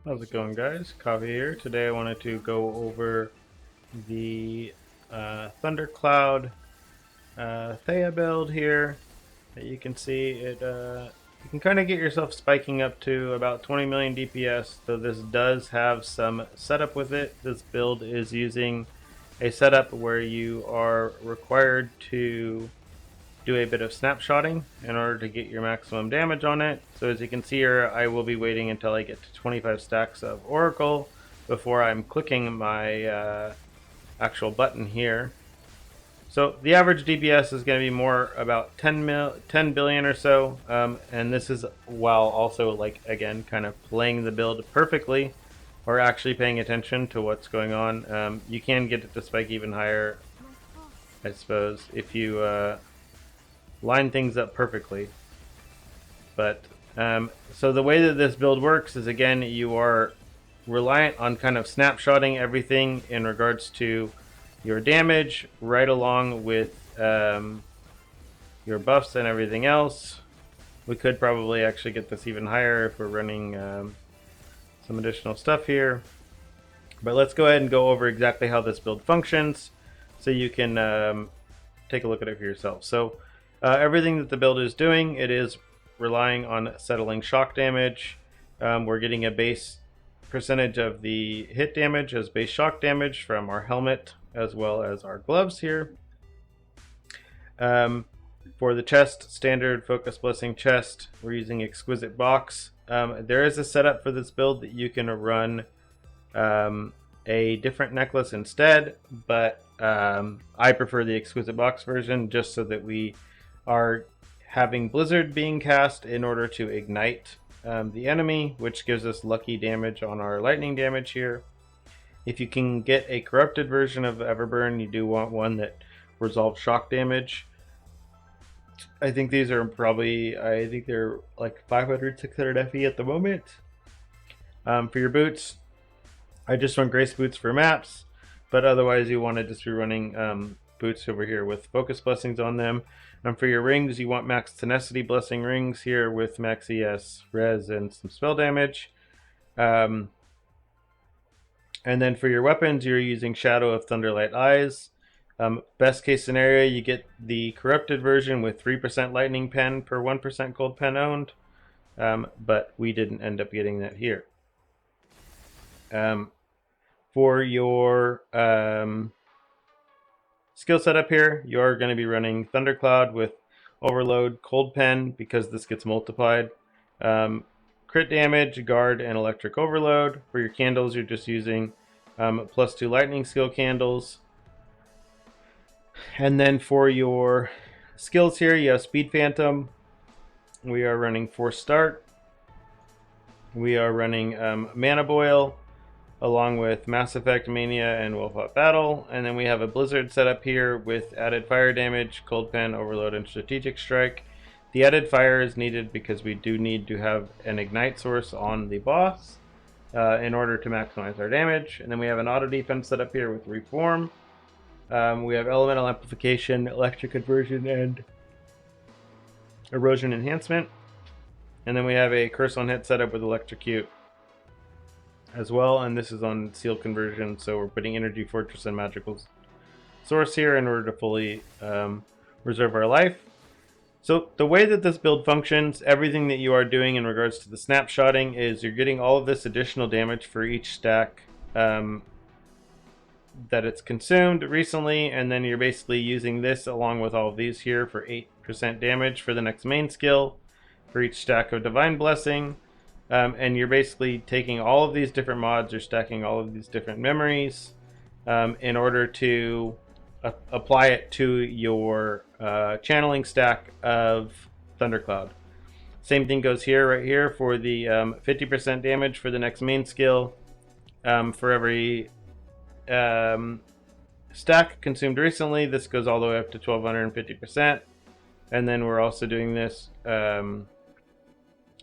How's it going, guys? Kaveh here. Today I wanted to go over the Thundercloud Thea build here. You can see it. You can kind of get yourself spiking up to about 20 million DPS, though this does have some setup with it. This build is using a setup where you are required to do a bit of snapshotting in order to get your maximum damage on it. So as you can see here, I will be waiting until I get to 25 stacks of Oracle before I'm clicking my actual button here. So the average DPS is going to be more about 10 billion or so, and this is while also, like, again, kind of playing the build perfectly, or actually paying attention to what's going on. You can get it to spike even higher, I suppose, if you line things up perfectly. But so the way that this build works is, again, you are reliant on kind of snapshotting everything in regards to your damage right along with your buffs and everything else. We could probably actually get this even higher if we're running some additional stuff here, but let's go ahead and go over exactly how this build functions so you can take a look at it for yourself. So everything that the build is doing, it is relying on settling shock damage. We're getting a base percentage of the hit damage as base shock damage from our helmet as well as our gloves here. For the chest, standard focus blessing chest, we're using exquisite box. There is a setup for this build that you can run a different necklace instead, but I prefer the exquisite box version just so that we are having Blizzard being cast in order to ignite the enemy, which gives us lucky damage on our lightning damage here. If you can get a corrupted version of Everburn, you do want one that resolves shock damage. I think these are probably, I think they're like 500, 600 FE at the moment. For your boots, I just run Grace boots for maps, but otherwise you want to just be running boots over here with focus blessings on them. And for your rings, you want max tenacity blessing rings here with max ES, res, and some spell damage. And then for your weapons, you're using Shadow of Thunderlight Eyes. Best case scenario, you get the corrupted version with 3% lightning pen per 1% gold pen owned, but we didn't end up getting that here. For your skill setup here, you're going to be running Thundercloud with Overload, Cold Pen, because this gets multiplied. Crit damage, guard, and electric overload. For your candles, you're just using +2 lightning skill candles. And then for your skills here, you have Speed Phantom. We are running Force Start. We are running Mana Boil, along with Mass Effect, Mania, and Wolfhawk Battle. And then we have a Blizzard setup here with added fire damage, Cold Pen, Overload, and Strategic Strike. The added fire is needed because we do need to have an ignite source on the boss in order to maximize our damage. And then we have an auto defense set up here with Reform. We have Elemental Amplification, Electric Conversion, and Erosion Enhancement. And then we have a Curse on Hit setup with Electrocute as well. And this is on Seal Conversion, so we're putting Energy Fortress and Magical Source here in order to fully reserve our life. So the way that this build functions, everything that you are doing in regards to the snapshotting is you're getting all of this additional damage for each stack that it's consumed recently, and then you're basically using this along with all of these here for 8% damage for the next main skill for each stack of Divine Blessing. And you're basically taking all of these different mods, you're stacking all of these different memories in order to apply it to your channeling stack of Thundercloud. Same thing goes here, right here, for the 50% damage for the next main skill. For every stack consumed recently, this goes all the way up to 1250%. And then we're also doing this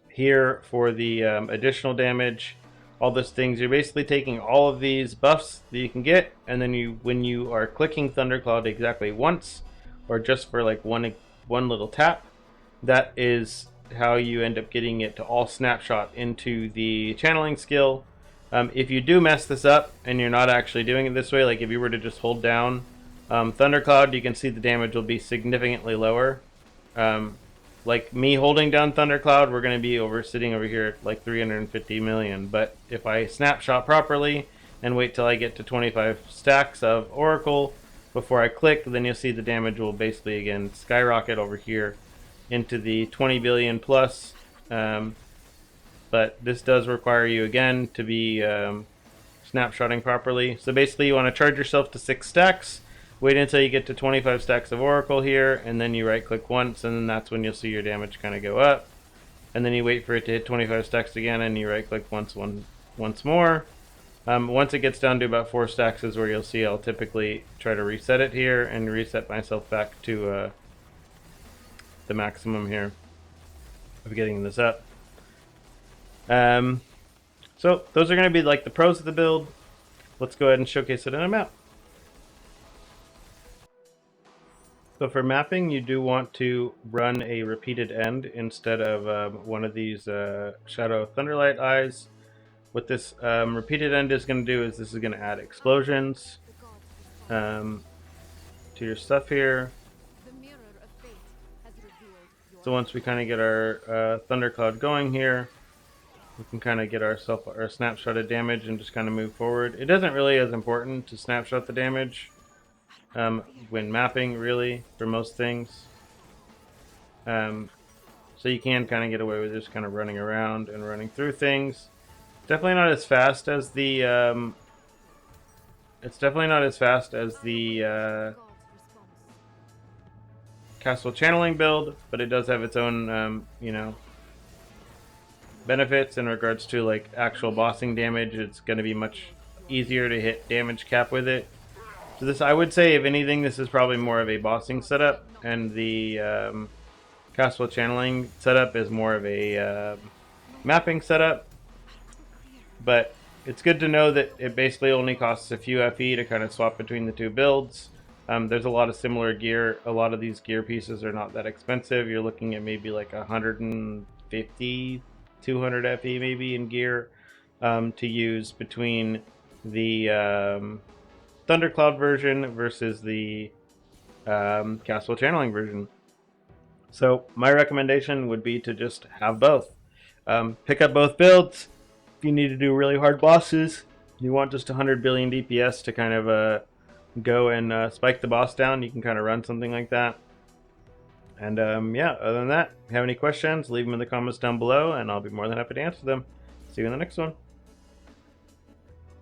here for the additional damage. All those things, you're basically taking all of these buffs that you can get, and then when you are clicking Thundercloud exactly once, or just for like one little tap, that is how you end up getting it to all snapshot into the channeling skill. If you do mess this up and you're not actually doing it this way, like if you were to just hold down Thundercloud, you can see the damage will be significantly lower. Like me holding down Thundercloud, we're going to be sitting over here at like 350 million. But if I snapshot properly and wait till I get to 25 stacks of Oracle before I click, then you'll see the damage will basically again skyrocket over here into the 20 billion plus. But this does require you again to be snapshotting properly. So basically you want to charge yourself to 6 stacks, wait until you get to 25 stacks of Oracle here, and then you right click once, and then that's when you'll see your damage kind of go up. And then you wait for it to hit 25 stacks again, and you right click once more. Once it gets down to about 4 stacks is where you'll see I'll typically try to reset it here and reset myself back to the maximum here of getting this up. So those are going to be like the pros of the build. Let's go ahead and showcase it in a map. So for mapping, you do want to run a repeated end instead of one of these Shadow Thunderlight eyes. What this repeated end is going to do is this is going to add explosions to your stuff here. So once we kind of get our Thundercloud going here, we can kind of get our snapshotted damage and just kind of move forward. It isn't really as important to snapshot the damage when mapping, really, for most things. So you can kind of get away with just kind of running around and running through things. Definitely not as fast as the Castle Channeling build, but it does have its own you know, benefits in regards to like actual bossing damage. It's going to be much easier to hit damage cap with it. So this, I would say, if anything, this is probably more of a bossing setup, and the Castle Channeling setup is more of a mapping setup. But it's good to know that it basically only costs a few FE to kind of swap between the two builds. There's a lot of similar gear. A lot of these gear pieces are not that expensive. You're looking at maybe like 150, 200 FE maybe in gear to use between the Thundercloud version versus the Castle Channeling version. So my recommendation would be to just have both. Pick up both builds. If you need to do really hard bosses, you want just 100 billion DPS to kind of go and spike the boss down, you can kind of run something like that. And yeah, other than that, if you have any questions, leave them in the comments down below, and I'll be more than happy to answer them. See you in the next one.